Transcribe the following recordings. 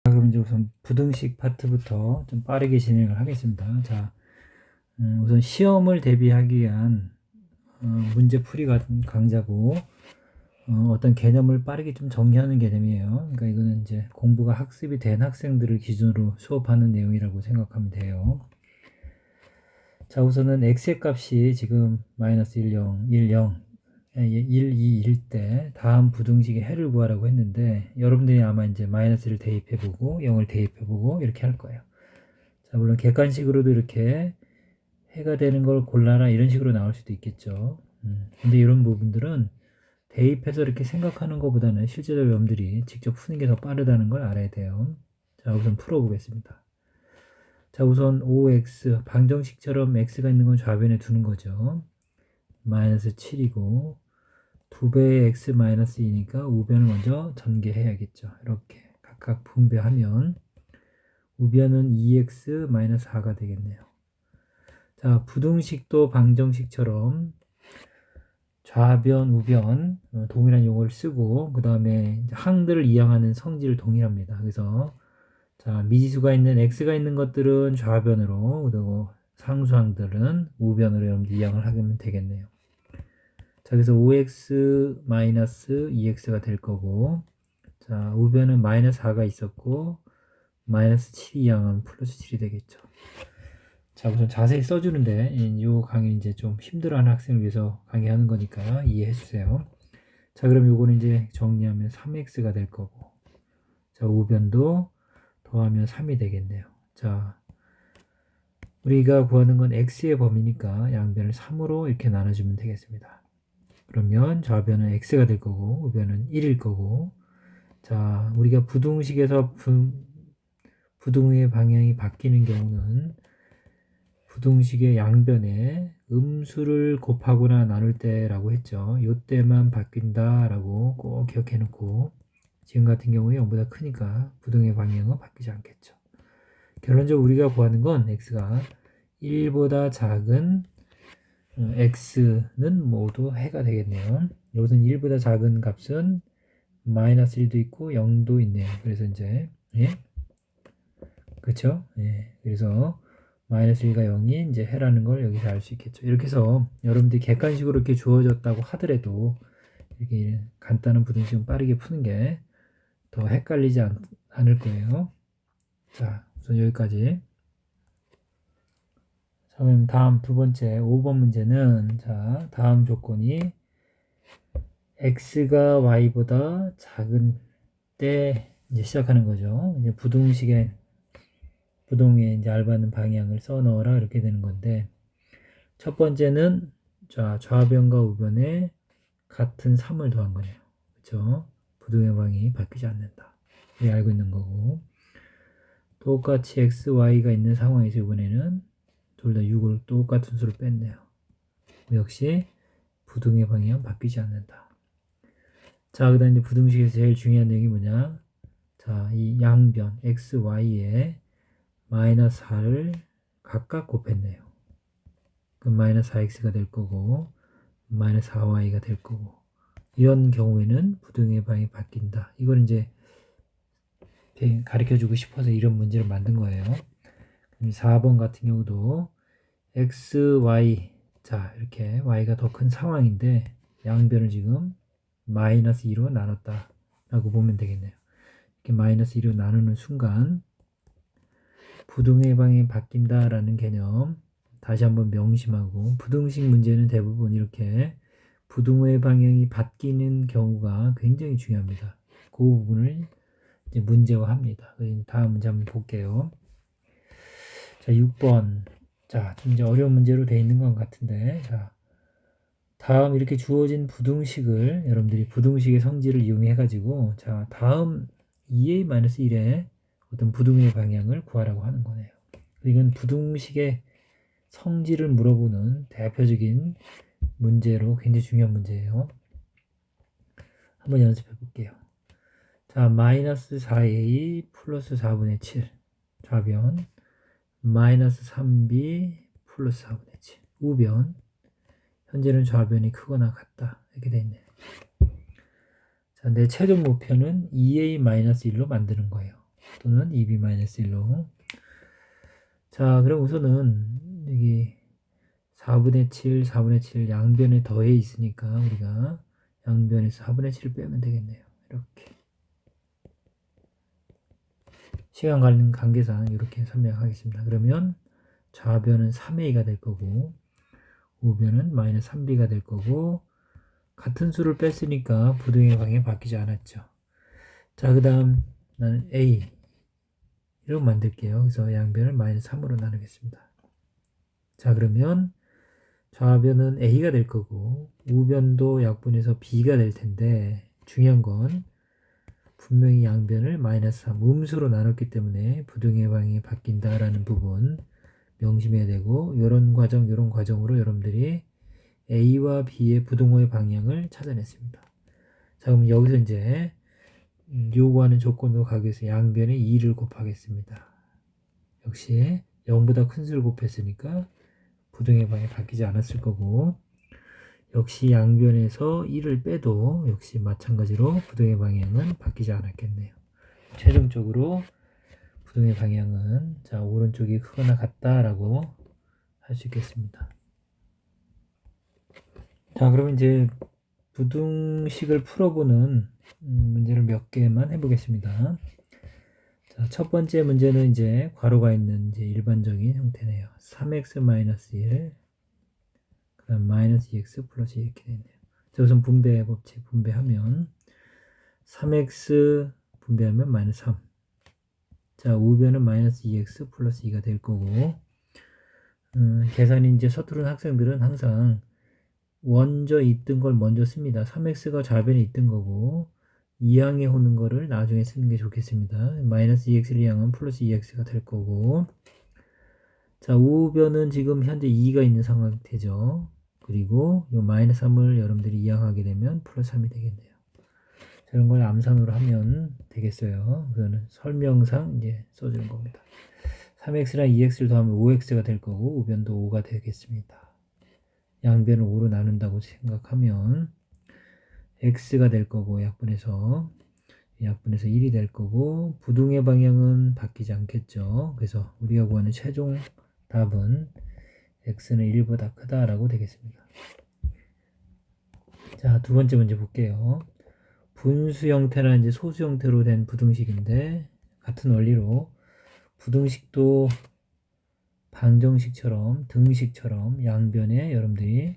그럼 이제 우선 부등식 파트부터 좀 빠르게 진행을 하겠습니다. 자, 우선 시험을 대비하기 위한 문제풀이 강좌고 어떤 개념을 빠르게 좀 정리하는 개념이에요. 그러니까 이거는 이제 공부가 학습이 된 학생들을 기준으로 수업하는 내용이라고 생각하면 돼요. 자, 우선은 x의 값이 지금 마이너스 1, 0, 1, 0, 1, 2, 1 때 다음 부등식의 해를 구하라고 했는데 여러분들이 아마 이제 마이너스를 대입해보고 0을 대입해보고 이렇게 할 거예요. 자, 물론 객관식으로도 이렇게 해가 되는 걸 골라라 이런 식으로 나올 수도 있겠죠. 근데 이런 부분들은 대입해서 이렇게 생각하는 것보다는 실제로 여러분들이 직접 푸는 게 더 빠르다는 걸 알아야 돼요. 자, 우선 풀어보겠습니다. 자, 우선 5x 방정식처럼 x가 있는 건 좌변에 두는 거죠. 마이너스 7이고 2배의 x 마이너스 2니까 우변을 먼저 전개해야겠죠. 이렇게 각각 분배하면 우변은 2x 마이너스 4가 되겠네요. 자, 부등식도 방정식처럼 좌변, 우변 동일한 용어를 쓰고 그 다음에 항들을 이항하는 성질을 동일합니다. 그래서 자, 미지수가 있는 x가 있는 것들은 좌변으로 그리고 상수항들은 우변으로 여러분들 이항을 하면 되겠네요. 자, 그래서 5x 마이너스 2x가 될 거고 자, 우변은 마이너스 4가 있었고 마이너스 7이 이항하면 플러스 7이 되겠죠. 자, 우선 자세히 써주는데 이 강의 이제 좀 힘들어하는 학생을 위해서 강의하는 거니까 이해해 주세요. 자, 그럼 요거는 이제 정리하면 3x가 될 거고 자, 우변도 더하면 3이 되겠네요. 자, 우리가 구하는 건 x의 범위니까 양변을 3으로 이렇게 나눠주면 되겠습니다. 그러면 좌변은 x가 될 거고 우변은 1일 거고 자, 우리가 부등식에서 부등의 방향이 바뀌는 경우는 부등식의 양변에 음수를 곱하거나 나눌 때라고 했죠. 요때만 바뀐다라고 꼭 기억해 놓고 지금 같은 경우에 0보다 크니까 부등의 방향은 바뀌지 않겠죠. 결론적으로 우리가 구하는 건 x가 1보다 작은 x는 모두 해가 되겠네요. 여기서는 1보다 작은 값은 마이너스 1도 있고 0도 있네요. 그래서 이제 예? 그렇죠? 예. 그래서 마이너스 1과 0이 이제 해라는 걸 여기서 알 수 있겠죠. 이렇게 해서 여러분들이 객관식으로 이렇게 주어졌다고 하더라도 이렇게 간단한 부등식은 빠르게 푸는 게 더 헷갈리지 않을 거예요. 자, 우선 여기까지. 자, 그럼 다음 두 번째 5번 문제는 자, 다음 조건이 x가 y보다 작은 때 이제 시작하는 거죠. 이제 부등식의 부동에 이제 알맞는 방향을 써 넣어라 이렇게 되는 건데 첫 번째는 자, 좌변과 우변에 같은 3을 더한 거네요. 그렇죠? 부등의 방향이 바뀌지 않는다. 우리 알고 있는 거고 똑같이 x, y가 있는 상황에서 이번에는 둘 다 6을 똑같은 수를 뺐네요. 역시 부등의 방향은 바뀌지 않는다. 자, 그 다음 이제 부등식에서 제일 중요한 내용이 뭐냐? 자, 이 양변 x, y에 마이너스 4를 각각 곱했네요. 그럼 마이너스 4x가 될 거고 마이너스 4y가 될 거고 이런 경우에는 부등의 방향이 바뀐다. 이걸 이제 가르쳐주고 싶어서 이런 문제를 만든 거예요. 4번 같은 경우도 x, y 자 이렇게 y가 더 큰 상황인데 양변을 지금 마이너스 2로 나눴다 라고 보면 되겠네요. 이렇게 마이너스 2로 나누는 순간 부등의 방향이 바뀐다 라는 개념 다시 한번 명심하고 부등식 문제는 대부분 이렇게 부등의 방향이 바뀌는 경우가 굉장히 중요합니다. 그 부분을 이제 문제화합니다. 다음 문제 한번 볼게요. 자, 6번. 자, 좀 이제 어려운 문제로 되어 있는 것 같은데, 자, 다음 이렇게 주어진 부등식을 여러분들이 부등식의 성질을 이용해가지고, 자, 다음 2a-1의 어떤 부등의 방향을 구하라고 하는 거네요. 이건 부등식의 성질을 물어보는 대표적인 문제로 굉장히 중요한 문제예요. 한번 연습해 볼게요. 자, 마이너스 4a 플러스 4분의 7 좌변 마이너스 3b 플러스 4분의 7 우변 현재는 좌변이 크거나 같다 이렇게 돼 있네요. 자, 내 최종 목표는 2a-1로 만드는 거예요. 또는 2b-1로. 자, 그럼 우선은 여기 4분의 7, 4분의 7 양변에 더해 있으니까 우리가 양변에서 4분의 7을 빼면 되겠네요. 이렇게. 시간 관계상 이렇게 설명하겠습니다. 그러면 좌변은 3a가 될 거고 우변은 마이너스 3b가 될 거고 같은 수를 뺐으니까 부등의 방향이 바뀌지 않았죠. 자, 그 다음 나는 a 이렇게 만들게요. 그래서 양변을 마이너스 3으로 나누겠습니다. 자, 그러면 좌변은 a가 될 거고 우변도 약분해서 b가 될 텐데 중요한 건 분명히 양변을 마이너스 3 음수로 나눴기 때문에 부등의 방향이 바뀐다라는 부분 명심해야 되고 이런 과정으로 여러분들이 A와 B의 부등호의 방향을 찾아냈습니다. 자, 그럼 여기서 이제 요구하는 조건으로 가기 위해서 양변에 2를 곱하겠습니다. 역시 0보다 큰 수를 곱했으니까 부등의 방향이 바뀌지 않았을 거고 역시 양변에서 1을 빼도 역시 마찬가지로 부등의 방향은 바뀌지 않았겠네요. 최종적으로 부등의 방향은 자 오른쪽이 크거나 같다라고 할 수 있겠습니다. 자, 그러면 이제 부등식을 풀어보는 문제를 몇 개만 해보겠습니다. 자, 첫 번째 문제는 이제 괄호가 있는 이제 일반적인 형태네요. 3x-1 그다음 마이너스 2x 플러스 이렇게 되네요. 자, 우선 분배 법칙 분배하면 3x 분배하면 마이너스 3. 자, 우변은 마이너스 2x 플러스 2가 될 거고 계산이 이제 서투른 학생들은 항상 먼저 있던 걸 먼저 씁니다. 3x가 좌변에 있던 거고 2항에 오는 거를 나중에 쓰는 게 좋겠습니다. 마이너스 2x를 이항하면 플러스 2x가 될 거고 자, 우변은 지금 현재 2가 있는 상태죠. 그리고 이 마이너스 3을 여러분들이 이항하게 되면 플러스 3이 되겠네요. 이런 걸 암산으로 하면 되겠어요. 그거는 설명상 이제 써주는 겁니다. 3x랑 2x를 더하면 5x가 될 거고 우변도 5가 되겠습니다. 양변을 5로 나눈다고 생각하면 x가 될 거고 약분해서 1이 될 거고 부등의 방향은 바뀌지 않겠죠. 그래서 우리가 구하는 최종 답은 x는 1보다 크다라고 되겠습니다. 자, 두 번째 문제 볼게요. 분수 형태나 이제 소수 형태로 된 부등식인데 같은 원리로 부등식도 방정식처럼 등식처럼 양변에 여러분들이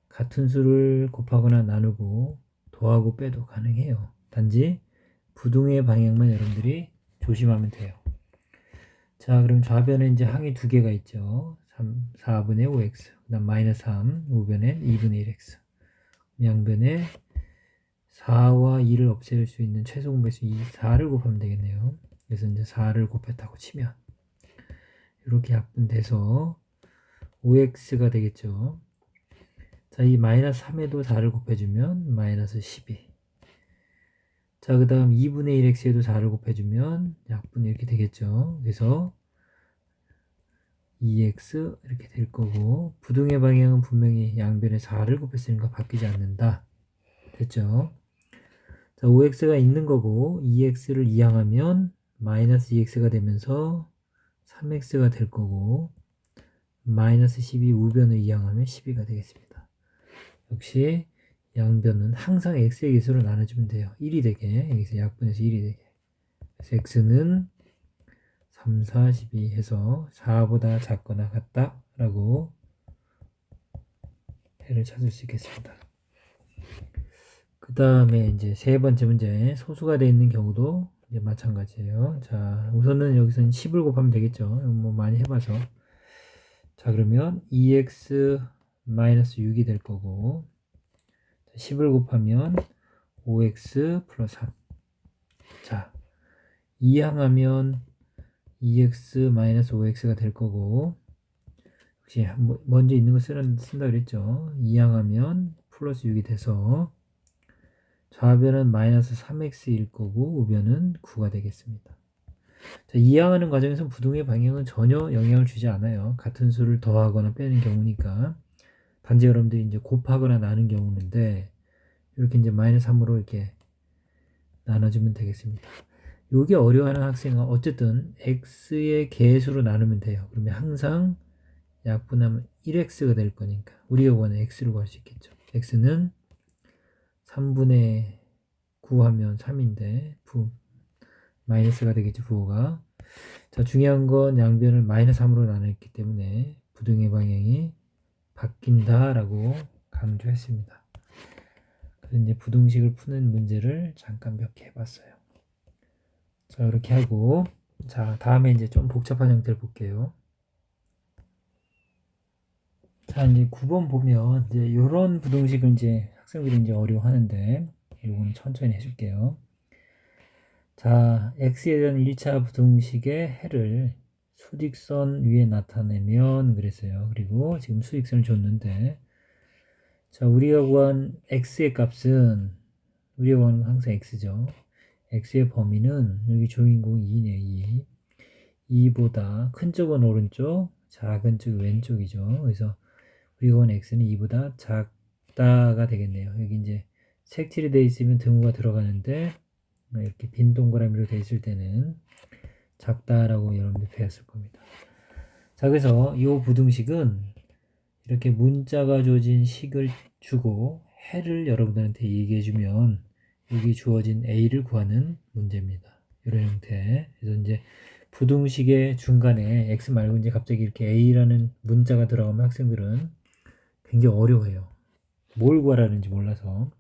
같은 수를 곱하거나 나누고 더하고 빼도 가능해요. 단지 부등의 방향만 여러분들이 조심하면 돼요. 자, 그럼 좌변에 이제 항이 두 개가 있죠. 4분의 5x 그 다음 마이너스 3 우변엔 2분의 1x 양변에 4와 2를 없앨 수 있는 최소 공배수 4를 곱하면 되겠네요. 그래서 이제 4를 곱했다고 치면 이렇게 약분돼서 5x가 되겠죠. 자, 이 마이너스 3에도 4를 곱해주면 마이너스 12. 자, 그 다음 2분의 1x에도 4를 곱해주면 약분 이렇게 되겠죠. 그래서 2x 이렇게 될 거고 부등의 방향은 분명히 양변에 4를 곱했으니까 바뀌지 않는다. 됐죠? 자, 5x가 있는 거고 2x를 이항하면 마이너스 2x가 되면서 3x가 될 거고 마이너스 12 우변을 이항하면 12가 되겠습니다. 역시 양변은 항상 x의 개수로 나눠주면 돼요. 1이 되게 여기서 약분해서 1이 되게 그래서 x는 3, 4, 12 해서 4보다 작거나 같다 라고 해를 찾을 수 있겠습니다. 그 다음에 이제 세 번째 문제 소수가 되어 있는 경우도 이제 마찬가지예요. 자, 우선은 여기서는 10을 곱하면 되겠죠. 뭐 많이 해봐서. 자, 그러면 2x-6이 될 거고 10을 곱하면 5x 플러스 3. 자, 이항하면 2x-5x가 될 거고 역시 먼저 있는 거 쓴다 그랬죠. 이항하면 플러스 6이 돼서 좌변은 마이너스 3x일 거고 우변은 9가 되겠습니다. 자, 이항하는 과정에서 부등의 방향은 전혀 영향을 주지 않아요. 같은 수를 더하거나 빼는 경우니까. 단지 여러분들이 이제 곱하거나 나눈 경우인데 이렇게 이제 마이너스 3으로 이렇게 나눠주면 되겠습니다. 요게 어려워하는 학생은 어쨌든 x의 개수로 나누면 돼요. 그러면 항상 약분하면 1x가 될 거니까 우리가 구하는 x를 구할 수 있겠죠. x는 3분의 9 하면 3인데 마이너스가 되겠죠. 부호가. 자, 중요한 건 양변을 마이너스 3으로 나눴기 때문에 부등의 방향이 바뀐다라고 강조했습니다. 그래서 이제 부등식을 푸는 문제를 잠깐 몇 개 해봤어요. 자, 이렇게 하고, 자, 다음에 이제 좀 복잡한 형태를 볼게요. 자, 이제 9번 보면, 이제 이런 부등식을 이제 학생들이 이제 어려워하는데, 이거는 천천히 해줄게요. 자, x에 대한 1차 부등식의 해를 수직선 위에 나타내면 그랬어요. 그리고 지금 수직선을 줬는데, 자, 우리가 구한 x의 값은, 우리가 구하는 건 항상 x죠. x의 범위는 여기 주인공 2네, 2. 2보다 큰 쪽은 오른쪽, 작은 쪽이 왼쪽이죠. 그래서 우리가 구한 x는 2보다 작다가 되겠네요. 여기 이제 색칠이 되어 있으면 등호가 들어가는데, 이렇게 빈 동그라미로 되어 있을 때는 작다라고 여러분들 배웠을 겁니다. 자, 그래서 이 부등식은 이렇게 문자가 주어진 식을 주고 해를 여러분들한테 얘기해 주면 여기 주어진 a를 구하는 문제입니다. 이런 형태. 그래서 이제 부등식의 중간에 x 말고 이제 갑자기 이렇게 a라는 문자가 들어가면 학생들은 굉장히 어려워해요. 뭘 구하라는지 몰라서.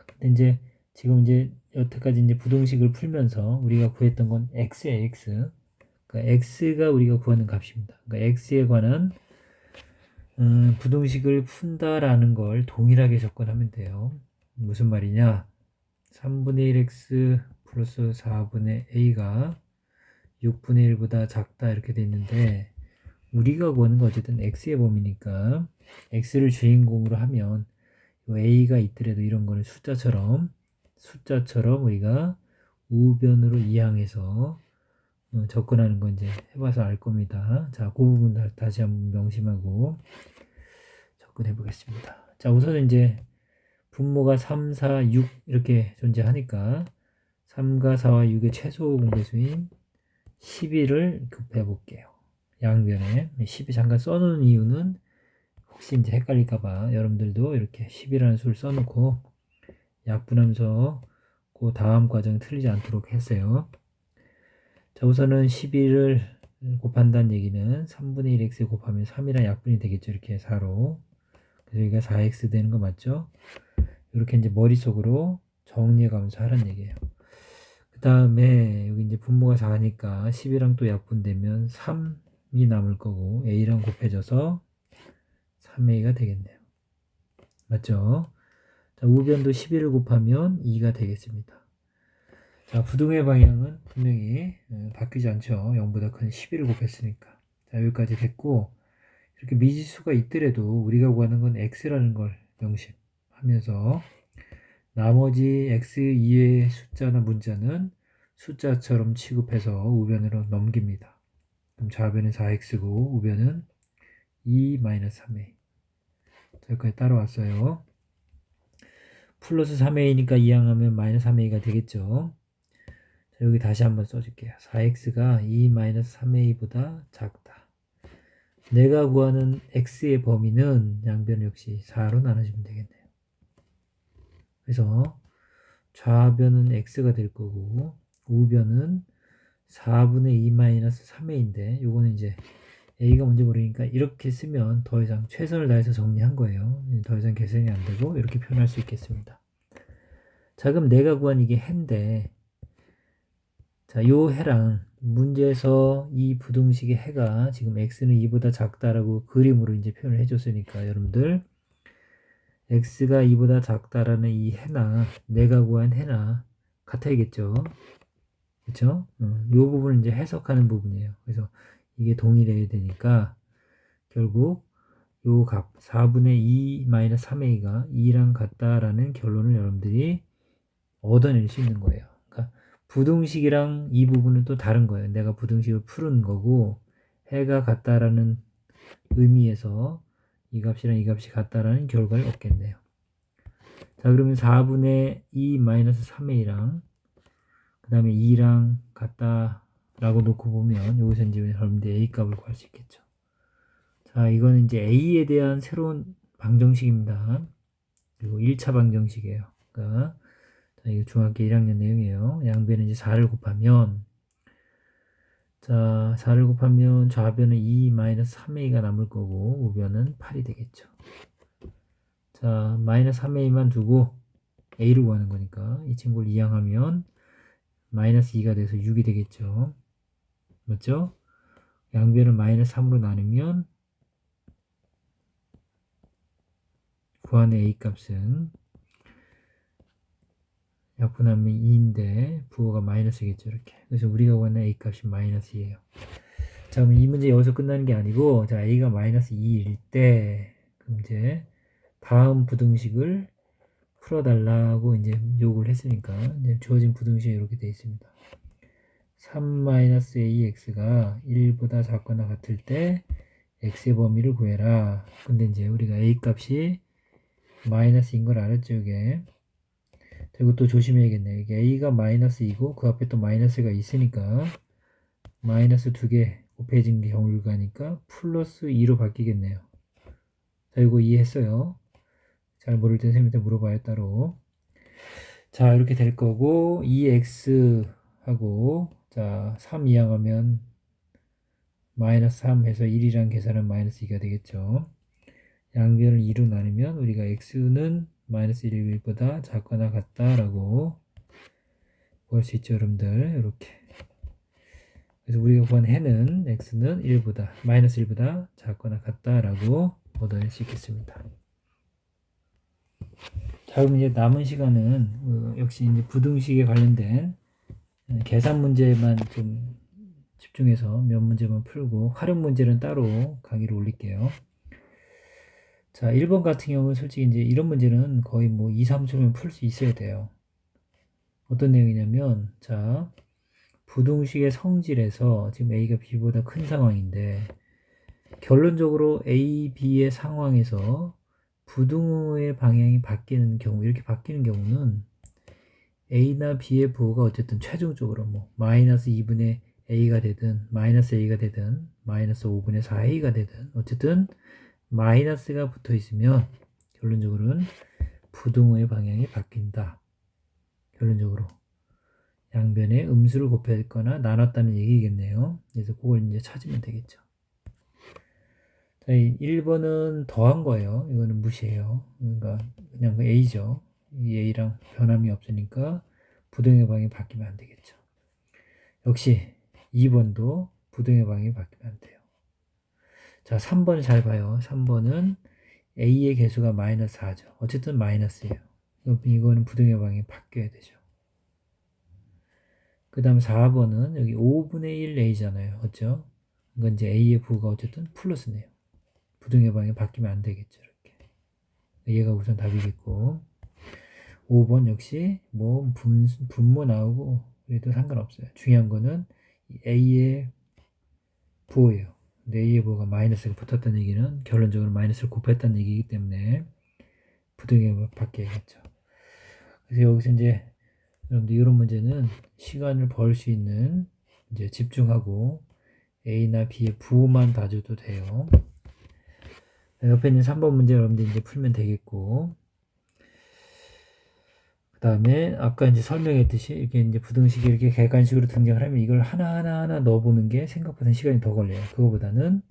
근데 이제 지금 이제 여태까지 이제 부등식을 풀면서 우리가 구했던 건 x예요, x. 그러니까 x가 우리가 구하는 값입니다. 그러니까 x에 관한 부등식을 푼다라는 걸 동일하게 접근하면 돼요. 무슨 말이냐? 3분의 1x 플러스 4분의 a가 6분의 1보다 작다 이렇게 돼 있는데 우리가 구하는 건 어쨌든 x의 범위니까 x를 주인공으로 하면 a가 있더라도 이런 거는 숫자처럼 우리가 우변으로 이항해서 접근하는 건 이제 해봐서 알 겁니다. 자, 그 부분 다시 한번 명심하고 접근해 보겠습니다. 자, 우선은 이제 분모가 3, 4, 6 이렇게 존재하니까 3과 4와 6의 최소 공배수인 11을 곱해 볼게요. 양변에 10이 잠깐 써놓은 이유는 혹시 이제 헷갈릴까봐 여러분들도 이렇게 10이라는 수를 써놓고 약분하면서 그 다음 과정 틀리지 않도록 했어요. 자, 우선은 11을 곱한다는 얘기는 3분의 1x 곱하면 3이랑 약분이 되겠죠. 이렇게 4로. 그래서 여기가 4x 되는 거 맞죠? 이렇게 이제 머릿속으로 정리해 가면서 하라는 얘기예요. 그 다음에 여기 이제 분모가 4니까 10이랑 또 약분되면 3이 남을 거고 a랑 곱해져서 3a가 되겠네요. 맞죠? 자, 우변도 11을 곱하면 2가 되겠습니다. 자, 부등의 방향은 분명히 바뀌지 않죠. 0보다 큰 11을 곱했으니까. 자, 여기까지 됐고 이렇게 미지수가 있더라도 우리가 구하는 건 x라는 걸 명심하면서 나머지 x 이외의 숫자나 문자는 숫자처럼 취급해서 우변으로 넘깁니다. 그럼 좌변은 4x고 우변은 2-3a. 여기까지 따라왔어요. 플러스 3a니까 이항하면 마이너스 3a가 되겠죠. 자, 여기 다시 한번 써줄게요. 4x가 2-3a보다 작다. 내가 구하는 x의 범위는 양변 역시 4로 나눠주면 되겠네요. 그래서 좌변은 x가 될 거고 우변은 4분의 2-3a인데 요거는 이제 a가 뭔지 모르니까 이렇게 쓰면 더 이상 최선을 다해서 정리한 거예요. 더 이상 계산이 안 되고 이렇게 표현할 수 있겠습니다. 자, 그럼 내가 구한 이게 해인데 자, 요 해랑 문제에서 이 부등식의 해가 지금 x는 2보다 작다라고 그림으로 이제 표현을 해줬으니까 여러분들 x가 2보다 작다라는 이 해나 내가 구한 해나 같아야겠죠. 그렇죠? 요 부분을 이제 해석하는 부분이에요. 그래서 이게 동일해야 되니까 결국 요 값 4분의 2-3a가 2랑 같다라는 결론을 여러분들이 얻어낼 수 있는 거예요. 그러니까 부등식이랑 이 부분은 또 다른 거예요. 내가 부등식을 푸는 거고 해가 같다라는 의미에서 이 값이랑 이 값이 같다라는 결과를 얻겠네요. 자, 그러면 4분의 2-3a랑 그 다음에 2랑 같다라고 놓고 보면 여기서 이제 여러분들 A 값을 구할 수 있겠죠. 자, 이거는 이제 A에 대한 새로운 방정식입니다. 그리고 1차 방정식이에요. 그러니까 자, 이거 중학교 1학년 내용이에요. 양변은 이제 4를 곱하면 자, 4를 곱하면 좌변은 2-3a가 남을 거고 우변은 8이 되겠죠. 자, -3a만 두고 a를 구하는 거니까 이 친구를 이항하면 -2가 돼서 6이 되겠죠. 맞죠? 양변을 -3으로 나누면 구하는 a 값은 약분하면 2인데 부호가 마이너스겠죠. 이렇게. 그래서 우리가 구하는 a 값이 -2예요. 자, 그럼 이 문제 여기서 끝나는 게 아니고 자, a가 -2일 때 그럼 이제 다음 부등식을 풀어달라고 이제 요구를 했으니까 이제 주어진 부등식이 이렇게 되어 있습니다. 3-ax가 1보다 작거나 같을 때 x의 범위를 구해라. 근데 이제 우리가 a 값이 마이너스인 걸 알았죠, 이게. 이것도 조심해야겠네요. 이게 a가 마이너스이고 그 앞에 또 마이너스가 있으니까 마이너스 2개 곱해진 경울가니까 플러스 2로 바뀌겠네요. 자, 이거 이해했어요? 잘 모를 때 선생님한테 물어봐요, 따로. 자, 이렇게 될 거고 2x하고 자, 3 이항하면 -3 해서 1이랑 계산하면 -2가 되겠죠. 양변을 2로 나누면 우리가 x는 -1보다 작거나 같다라고 볼 수 있죠, 여러분들. 이렇게. 그래서 우리가 구한 해는 x는 1보다 -1보다 작거나 같다라고 얻어낼 수 있겠습니다. 자, 그럼 이제 남은 시간은 역시 이제 부등식에 관련된 계산 문제만 좀 집중해서 몇 문제만 풀고 활용 문제는 따로 강의를 올릴게요. 자, 1번 같은 경우는 솔직히 이제 이런 문제는 거의 뭐 2, 3초면 풀 수 있어야 돼요. 어떤 내용이냐면 자, 부등식의 성질에서 지금 A가 B보다 큰 상황인데 결론적으로 A, B의 상황에서 부등호의 방향이 바뀌는 경우, 이렇게 바뀌는 경우는 A나 B의 부호가 어쨌든 최종적으로 뭐 마이너스 2분의 A가 되든 마이너스 A가 되든 마이너스 5분의 4A가 되든 어쨌든 마이너스가 붙어 있으면 결론적으로는 부등호의 방향이 바뀐다. 결론적으로 양변에 음수를 곱했거나 나눴다는 얘기겠네요. 그래서 그걸 이제 찾으면 되겠죠. 자, 1번은 더한 거예요. 이거는 무시해요. 그러니까 그냥 A죠. 이 A랑 변함이 없으니까 부등의 방향이 바뀌면 안 되겠죠. 역시 2번도 부등의 방향이 바뀌면 안 돼요. 자, 3번 잘 봐요. 3번은 A의 개수가 -4죠. 어쨌든 마이너스예요. 이거는 부등의 방향이 바뀌어야 되죠. 그 다음 4번은 여기 5분의 1 A잖아요. 그렇죠? 이건 이제 A의 부호가 어쨌든 플러스네요. 부등의 방향이 바뀌면 안 되겠죠. 이렇게. 얘가 우선 답이겠고 5번 역시 뭐 분모 나오고 그래도 상관없어요. 중요한 거는 A의 부호예요. 근데 A의 부호가 마이너스가 붙었다는 얘기는 결론적으로 마이너스를 곱했다는 얘기이기 때문에 부등의 바뀌어야겠죠. 그래서 여기서 이제 여러분들 이런 문제는 시간을 벌 수 있는 이제 집중하고 A나 B의 부호만 봐줘도 돼요. 옆에 있는 3번 문제 여러분들 이제 풀면 되겠고, 그 다음에 아까 이제 설명했듯이 이렇게 이제 부등식이 이렇게 객관식으로 등장을 하면 이걸 하나하나 넣어보는 게 생각보다 시간이 더 걸려요. 그거보다는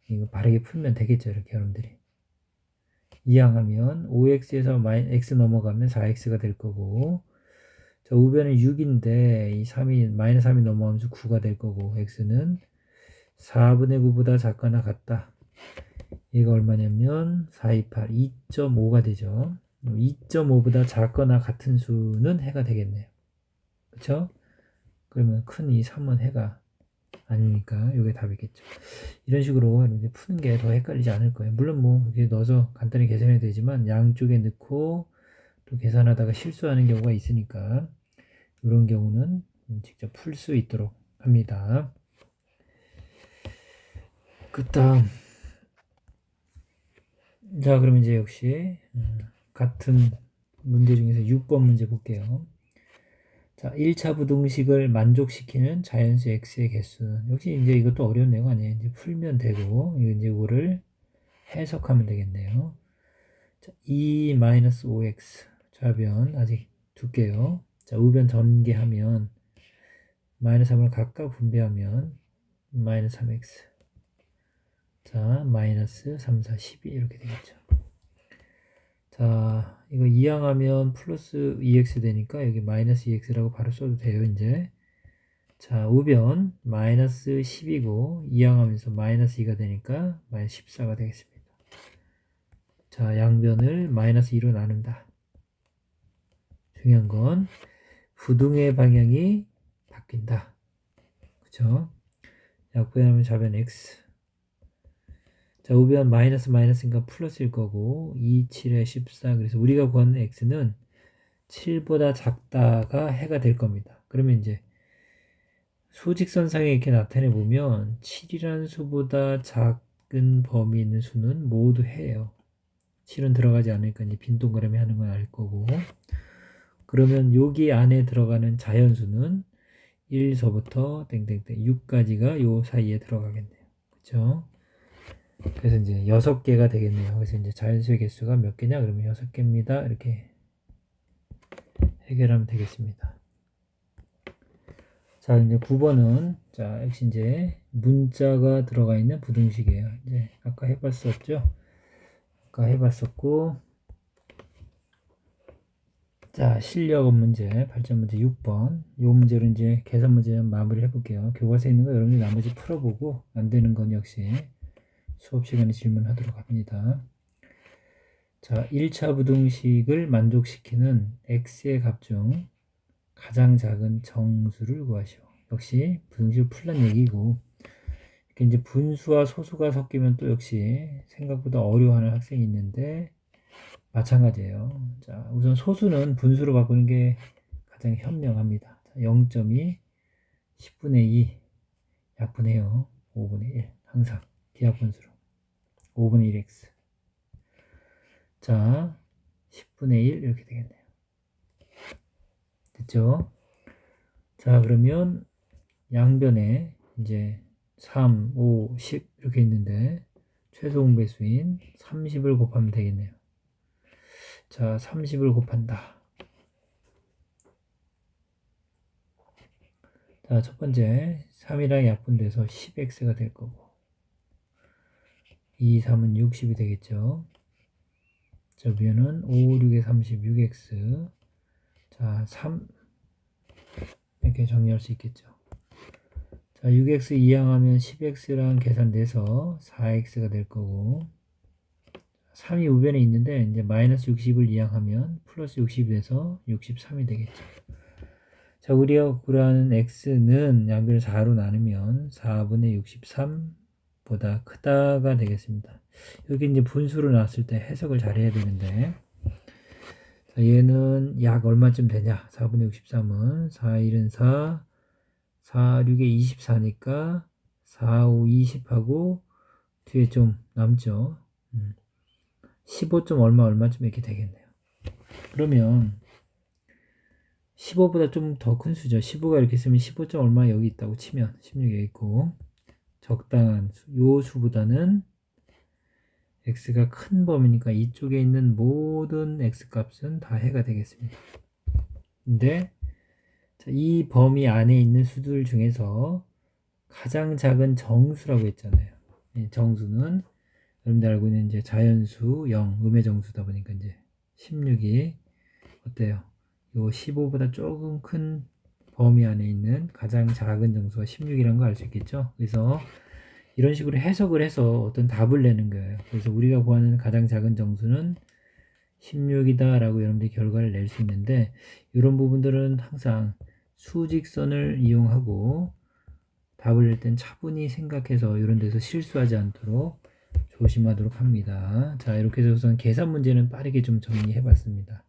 이거 바르게 풀면 되겠죠, 이렇게 여러분들이. 이항하면 5x에서 x 넘어가면 4x가 될 거고, 자, 우변은 6인데 이 3이 -3이 넘어가면서 9가 될 거고 x는 4분의 9보다 작거나 같다. 얘가 얼마냐면 4, 2, 8, 2.5가 되죠. 2.5보다 작거나 같은 수는 해가 되겠네요. 그쵸? 그러면 큰 이 3은 해가 아니니까 이게 답이겠죠. 이런 식으로 이제 푸는 게 더 헷갈리지 않을 거예요. 물론 뭐 이렇게 넣어서 간단히 계산해도 되지만 양쪽에 넣고 또 계산하다가 실수하는 경우가 있으니까 이런 경우는 직접 풀 수 있도록 합니다. 그 다음 자, 그러면 이제 역시 같은 문제 중에서 6번 문제 볼게요. 자, 1차 부등식을 만족시키는 자연수 x의 개수는, 역시 이제 이것도 어려운 내용 아니에요. 이제 풀면 되고, 이제 이거를 해석하면 되겠네요. 자, 2-5x 좌변 아직 두께요. 자, 우변 전개하면 마이너스 3을 각각 분배하면 마이너스 3x. 자, 마이너스 3, 4, 12 이렇게 되겠죠. 자, 이거 이항하면 플러스 2x 되니까 여기 마이너스 2x라고 바로 써도 돼요, 이제. 자, 우변 마이너스 10이고 이항하면서 마이너스 2가 되니까 마이너스 14가 되겠습니다. 자, 양변을 마이너스 2로 나눈다. 중요한 건 부등의 방향이 바뀐다. 그쵸? 약분하면 좌변 x. 자, 우변 마이너스 마이너스니까 플러스일 거고 2, 7에 14. 그래서 우리가 구하는 x는 7보다 작다가 해가 될 겁니다. 그러면 이제 수직선상에 이렇게 나타내 보면 7이라는 수보다 작은 범위 있는 수는 모두 해예요. 7은 들어가지 않으니까 이제 빈 동그라미 하는 건 알 거고. 그러면 여기 안에 들어가는 자연수는 1서부터 땡땡땡 6까지가 요 사이에 들어가겠네요. 그렇죠? 그래서 이제 6개가 되겠네요. 그래서 이제 자연수의 개수가 몇 개냐? 그러면 6개입니다. 이렇게 해결하면 되겠습니다. 자, 이제 9번은 자, 역시 이제 문자가 들어가 있는 부등식이에요. 이제 아까 해봤었죠? 아까 해봤었고, 자, 실력 문제, 8점 문제 6번. 요 문제로 이제 계산 문제 마무리 해볼게요. 교과서에 있는 거 여러분이 나머지 풀어보고 안 되는 건 역시 수업 시간에 질문하도록 합니다. 자, 1차 부등식을 만족시키는 x의 값 중 가장 작은 정수를 구하시오. 역시 부등식을 풀란 얘기고, 이렇게 이제 분수와 소수가 섞이면 또 역시 생각보다 어려워하는 학생이 있는데 마찬가지예요. 자, 우선 소수는 분수로 바꾸는 게 가장 현명합니다. 0.2, 10분의 2, 약분해요. 5분의 1 항상 기하분수로 5분의 1x. 자, 10분의 1 이렇게 되겠네요. 됐죠? 자, 그러면 양변에 이제 3, 5, 10 이렇게 있는데 최소 공배수인 30을 곱하면 되겠네요. 자, 30을 곱한다. 자, 첫 번째 3이랑 약분돼서 10x가 될 거고 2, 3은 60이 되겠죠. 자, 위에는 5, 6에 36x. 자, 3 이렇게 정리할 수 있겠죠. 자, 6x 이항하면 10x랑 계산돼서 4x가 될 거고 3이 우변에 있는데 이제 마이너스 60을 이항하면 플러스 60이 돼서 63이 되겠죠. 자, 우리가 구하는 x는 양변을 4로 나누면 4분의 63보다 크다가 되겠습니다. 여기 이제 분수로 나왔을 때 해석을 잘 해야 되는데, 자, 얘는 약 얼마쯤 되냐? 4분의 63은 4, 1은 4, 4, 6에 24니까 4, 5, 20하고 뒤에 좀 남죠. 15점 얼마쯤 이렇게 되겠네요. 그러면 15보다 좀 더 큰 수죠. 15가 이렇게 있으면 15점 얼마 여기 있다고 치면 16이 여기 있고 적당한 수, 요 수보다는 x가 큰 범위니까 이쪽에 있는 모든 x 값은 다 해가 되겠습니다. 근데 이 범위 안에 있는 수들 중에서 가장 작은 정수라고 했잖아요. 정수는 여러분들 알고 있는 이제 자연수 0, 음의 정수다 보니까 이제 16이 어때요? 요 15보다 조금 큰 범위 안에 있는 가장 작은 정수가 16이라는 거 알 수 있겠죠? 그래서 이런 식으로 해석을 해서 어떤 답을 내는 거예요. 그래서 우리가 구하는 가장 작은 정수는 16이다 라고 여러분들이 결과를 낼 수 있는데, 이런 부분들은 항상 수직선을 이용하고 답을 낼 땐 차분히 생각해서 이런 데서 실수하지 않도록 조심하도록 합니다. 자, 이렇게 해서 우선 계산 문제는 빠르게 좀 정리해 봤습니다.